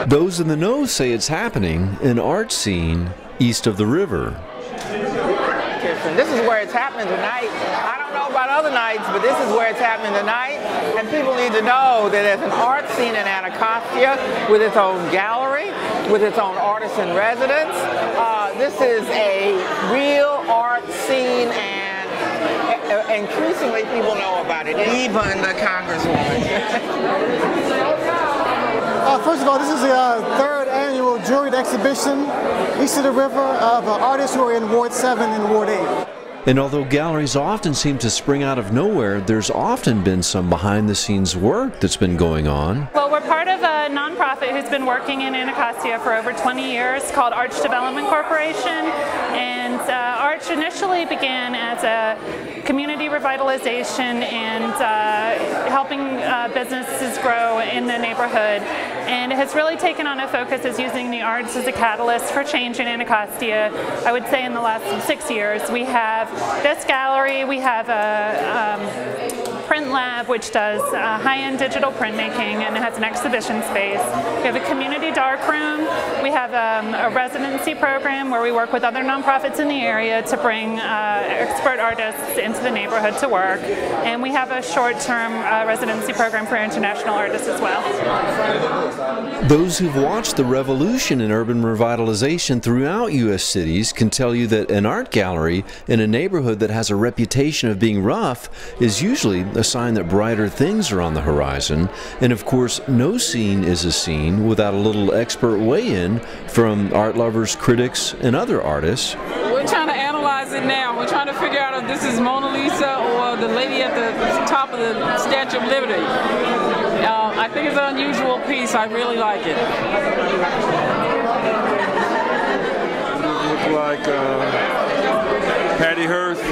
Those in the know say it's happening, an art scene east of the river. This is where it's happening tonight. I don't know about other nights, but this is where it's happening tonight. And people need to know that there's an art scene in Anacostia with its own gallery, with its own artist in residence. This is a real art scene, and increasingly people know about it, even the Congresswoman. First of all, this is the third annual juried exhibition east of the river of artists who are in Ward 7 and Ward 8. And although galleries often seem to spring out of nowhere, there's often been some behind-the-scenes work that's been going on. Well, we're part of a nonprofit who's been working in Anacostia for over 20 years called Arch Development Corporation. And Arch initially began as a community revitalization and helping businesses grow in the neighborhood. And it has really taken on a focus as using the arts as a catalyst for change in Anacostia. I would say in the last 6 years. We have this gallery, we have a print lab which does high-end digital printmaking and it has an exhibition space. We have a community darkroom. We have a residency program where we work with other nonprofits in the area to bring expert artists into the neighborhood to work. And we have a short-term residency program for international artists as well. Those who've watched the revolution in urban revitalization throughout U.S. cities can tell you that an art gallery in a neighborhood that has a reputation of being rough is usually a sign that brighter things are on the horizon. And of course, no scene is a scene without a little expert weigh-in from art lovers, critics, and other artists. We're trying to analyze it now. We're trying to figure out if this is Mona Lisa or the lady at the top of the Statue of Liberty. I think it's an unusual piece. I really like it. Look like Patty Hearst,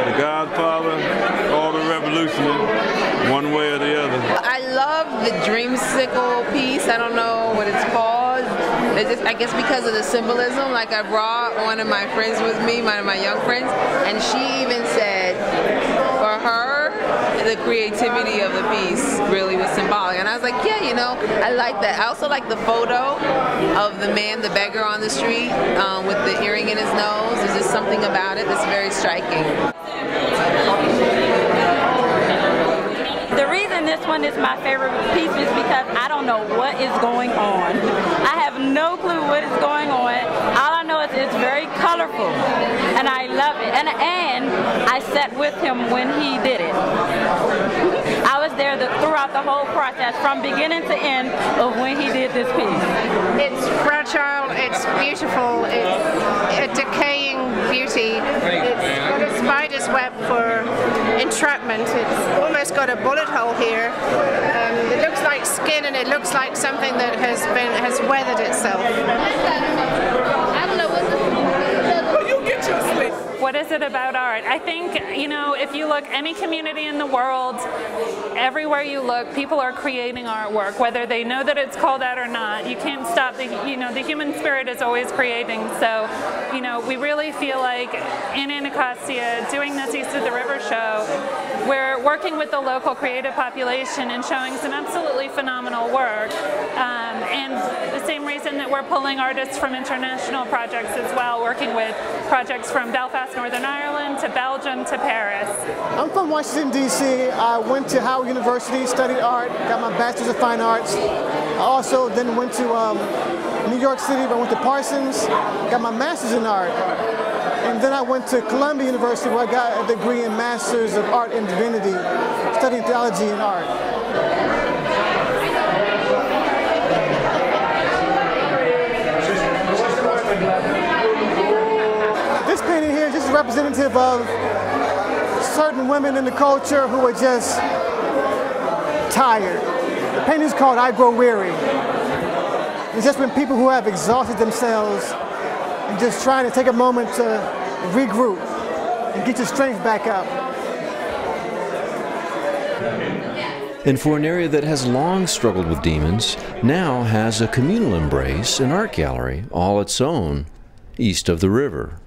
the Godfather, or the Revolutionary, one way or the other. I love the dreamsicle piece. I don't know what it's called. It's just, I guess because of the symbolism. Like I brought one of my friends with me, one of my young friends, and she even said for her, the creativity of the piece really was symbolic. And I was like, yeah, you know, I like that. I also like the photo of the man, the beggar on the street with the earring in his nose. There's just something about it that's very striking. The reason this one is my favorite piece is because I don't know what is going on. I have no clue what is going on. All I know is it's very colorful, and I love it. And I sat with him when he did it. I was there throughout the whole process, from beginning to end of when he did this piece. It's fragile, it's beautiful, it's a decaying beauty. It's got a spider's web for entrapment. It's almost got a bullet hole here. It looks like skin, and it looks like something that has weathered itself. I don't know what this is. What is it about art? I think, you know, if you look any community in the world, everywhere you look, people are creating artwork, whether they know that it's called out or not. You can't stop the human spirit is always creating. So, you know, we really feel like in Anacostia, doing this East of the River show, we're working with the local creative population and showing some absolutely phenomenal work. And the same reason that we're pulling artists from international projects as well, working with projects from Belfast, Northern Ireland, to Belgium, to Paris. I'm from Washington, D.C. I went to Howard University, studied art, got my Bachelor's of Fine Arts. I also then went to New York City, I went to Parsons, got my Master's in art. And then I went to Columbia University, where I got a degree in Master's of Art and Divinity, studying theology and art. This painting here is just representative of certain women in the culture who are just tired. The painting is called I Grow Weary. It's just when people who have exhausted themselves and just trying to take a moment to regroup and get your strength back up. And for an area that has long struggled with demons, now has a communal embrace, an art gallery all its own, east of the river.